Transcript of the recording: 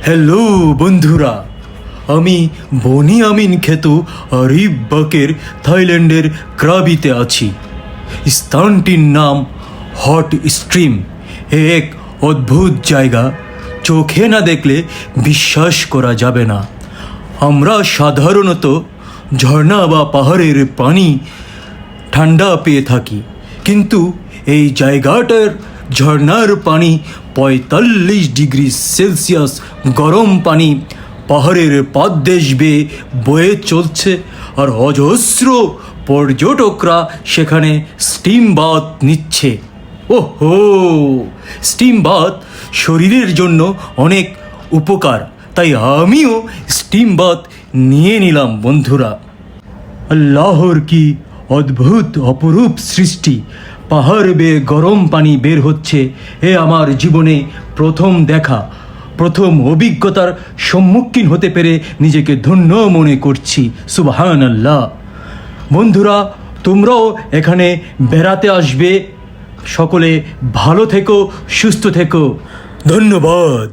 Hello বন্ধুরা, আমি বনি আমিন খেতু আরিফ বাকের থাইল্যান্ডের ক্রাবিতে আছি। স্থানটির নাম হট স্ট্রিম। এক অদ্ভুত জায়গা, চোখে না দেখলে বিশ্বাস করা যাবে না। আমরা সাধারণত ঝর্ণা বা পাহাড়ের পানি ঠান্ডা পেয়ে থাকি, কিন্তু এই জায়গাটার ঝর্ণার পানি 45 ডিগ্রি সেলসিয়াস গরম পানি পাহাড়ের পাদদেশ বেয়ে বয়ে চলছে। আর অজস্র পর্যটকরা সেখানে স্টিম বাথ নিচ্ছে। ওহো, স্টিম বাথ শরীরের জন্য অনেক উপকার, তাই আমিও স্টিম বাথ নিয়ে নিলাম বন্ধুরা। আল্লাহর কি অদ্ভুত অপরূপ সৃষ্টি! পাহাড় বেয়ে গরম পানি বের হচ্ছে। এ আমার জীবনে প্রথম দেখা, প্রথম অভিজ্ঞতার সম্মুখীন হতে পেরে নিজেকে ধন্য মনে করছি। সুবহানাল্লাহ। বন্ধুরা, তোমরাও এখানে বেড়াতে আসবে। সকলে ভালো থেকো, সুস্থ থেকো। ধন্যবাদ।